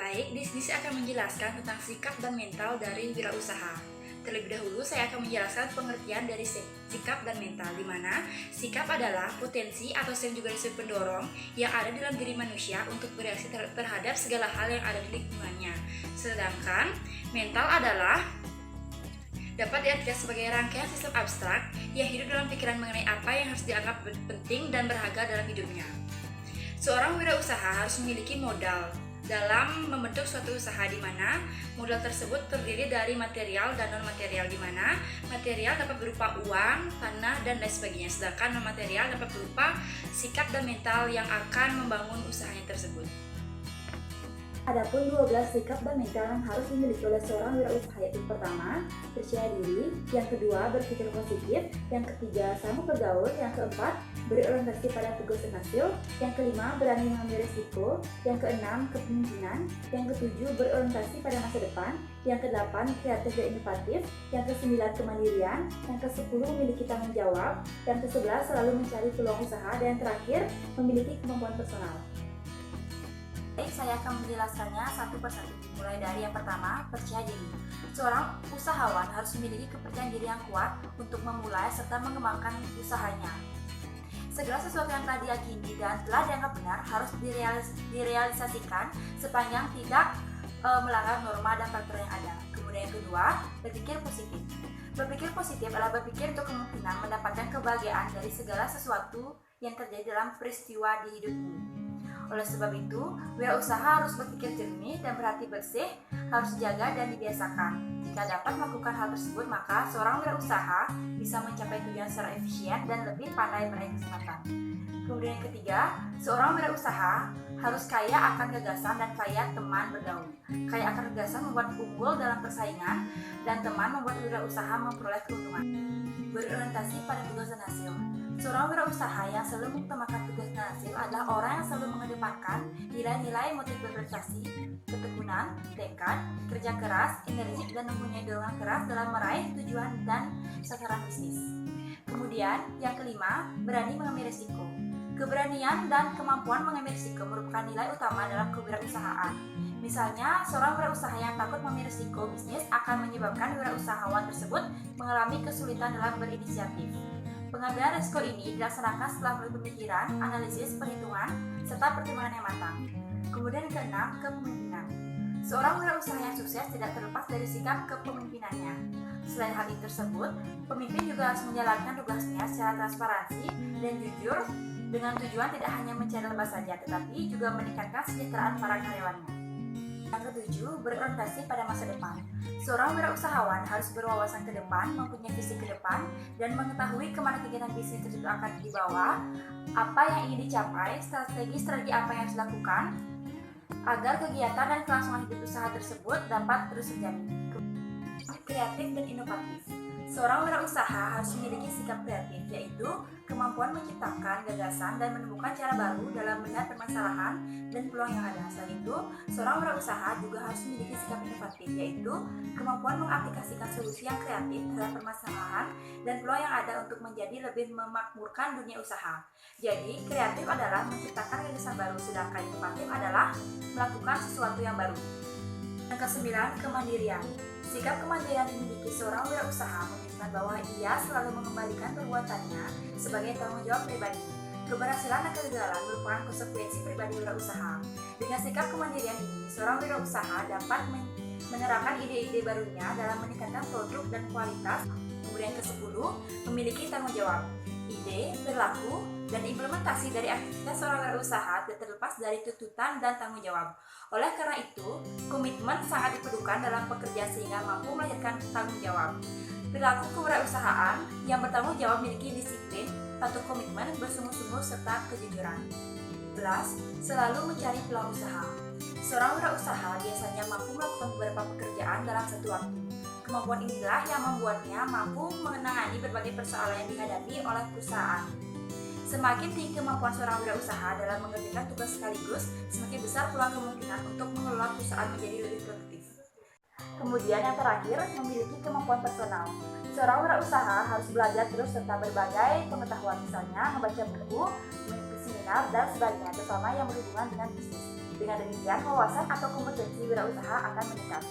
Baik, di sini saya akan menjelaskan tentang sikap dan mental dari wirausaha. Terlebih dahulu, saya akan menjelaskan pengertian dari sikap dan mental, di mana sikap adalah potensi atau sering juga disebut pendorong yang ada dalam diri manusia untuk bereaksi terhadap segala hal yang ada di lingkungannya. Sedangkan mental adalah dapat diartikan sebagai rangkaian sistem abstrak yang hidup dalam pikiran mengenai apa yang harus dianggap penting dan berharga dalam hidupnya. Seorang wirausaha harus memiliki modal dalam membentuk suatu usaha, di mana modal tersebut terdiri dari material dan non-material, di mana material dapat berupa uang, tanah, dan lain sebagainya, sedangkan non-material dapat berupa sikap dan mental yang akan membangun usahanya tersebut. Adapun 12 sikap dan mental yang harus dimiliki oleh seorang wirausaha yaitu pertama, percaya diri, yang kedua, berpikir positif, yang ketiga, sama bergaul, yang keempat, berorientasi pada tugas dan hasil, yang kelima, berani mengambil risiko, yang keenam, kepemimpinan, yang ketujuh, berorientasi pada masa depan, yang kedelapan, kreatif dan inovatif, yang kesembilan, kemandirian, yang kesepuluh, memiliki tanggung jawab, yang kesebelas, selalu mencari peluang usaha, dan yang terakhir, memiliki kemampuan personal. Baik, saya akan menjelaskannya satu persatu. Mulai dari yang pertama, percaya diri. Seorang usahawan harus memiliki kepercayaan diri yang kuat untuk memulai serta mengembangkan usahanya. Segala sesuatu yang telah diyakini dan telah dianggap benar harus direalisasikan sepanjang tidak melanggar norma dan peraturan yang ada. Kemudian yang kedua, berpikir positif. Berpikir positif adalah berpikir untuk kemungkinan mendapatkan kebahagiaan dari segala sesuatu yang terjadi dalam peristiwa di hidup ini. Oleh sebab itu, wirausaha harus berpikir jernih dan berhati bersih, harus dijaga dan dibiasakan. Jika dapat melakukan hal tersebut, maka seorang wirausaha bisa mencapai tujuan secara efisien dan lebih pandai meraih kesempatan. Kemudian yang ketiga, seorang wirausaha harus kaya akan gagasan dan kaya teman bergaul. Kaya akan gagasan membuat unggul dalam persaingan, dan teman membuat wirausaha memperoleh keuntungan. Berorientasi pada tugas dan hasil. Seorang wirausaha yang selalu mengutamakan tugas dan hasil adalah orang yang selalu mengedepankan nilai-nilai motif berprestasi, ketekunan, tekad, kerja keras, energik, dan mempunyai dorongan keras dalam meraih tujuan dan sasaran bisnis. Kemudian, yang kelima, berani mengambil risiko. Keberanian dan kemampuan mengambil risiko merupakan nilai utama dalam kewirausahaan. Misalnya, seorang wirausaha yang takut mengambil risiko bisnis akan menyebabkan wirausahawan tersebut mengalami kesulitan dalam berinisiatif. Pengambilan risiko ini dilaksanakan setelah melalui pemikiran, analisis, perhitungan, serta pertimbangan yang matang. Kemudian yang keenam, kepemimpinan. Seorang wirausaha yang sukses tidak terlepas dari sikap kepemimpinannya. Selain hal tersebut, pemimpin juga harus menjalankan tugasnya secara transparansi dan jujur, dengan tujuan tidak hanya mencari laba saja, tetapi juga meningkatkan kesejahteraan para karyawannya. Yang ketujuh, berorientasi pada masa depan. Seorang wirausahawan harus berwawasan ke depan, mempunyai visi ke depan, dan mengetahui kemana kegiatan bisnis tersebut akan dibawa, apa yang ingin dicapai, strategi apa yang harus dilakukan, agar kegiatan dan kelangsungan hidup usaha tersebut dapat terus terjamin. Kreatif dan inovatif. Seorang wirausaha harus memiliki sikap kreatif, yaitu kemampuan menciptakan gagasan dan menemukan cara baru dalam melihat permasalahan dan peluang yang ada. Selain itu, seorang wirausaha juga harus memiliki sikap inovatif, yaitu kemampuan mengaplikasikan solusi yang kreatif terhadap permasalahan dan peluang yang ada untuk menjadi lebih memakmurkan dunia usaha. Jadi, kreatif adalah menciptakan gagasan baru, sedangkan inovatif adalah melakukan sesuatu yang baru. Yang kesembilan, kemandirian. Sikap kemandirian yang dimiliki seorang wirausaha menunjukkan bahwa ia selalu mengembalikan perbuatannya sebagai tanggung jawab pribadi. Keberhasilan dan kegagalan merupakan konsekuensi pribadi wirausaha. Dengan sikap kemandirian ini, seorang wirausaha dapat menerapkan ide-ide barunya dalam meningkatkan produk dan kualitas. Kemudian ke-10, memiliki tanggung jawab. Ide, perilaku, dan implementasi dari aktivitas seorang wirausaha tidak terlepas dari tuntutan dan tanggung jawab. Oleh karena itu, komitmen sangat diperlukan dalam pekerja sehingga mampu melahirkan tanggung jawab. Perilaku kewirausahaan yang bertanggung jawab memiliki disiplin, patuh komitmen, bersungguh-sungguh, serta kejujuran. 11. Selalu mencari peluang usaha. Seorang wirausaha biasanya mampu melakukan beberapa pekerjaan dalam satu waktu. Kemampuan inilah yang membuatnya mampu menangani berbagai persoalan yang dihadapi oleh perusahaan. Semakin tinggi kemampuan seorang wirausaha dalam mengerjakan tugas sekaligus, semakin besar peluang kemungkinan untuk mengelola perusahaan menjadi lebih produktif. Kemudian yang terakhir, memiliki kemampuan personal. Seorang wirausaha harus belajar terus serta berbagai pengetahuan, misalnya membaca buku, mengikuti seminar, benar, dan sebagainya, terutama yang berhubungan dengan bisnis. Dengan demikian, wawasan atau kompetensi wirausaha akan meningkat.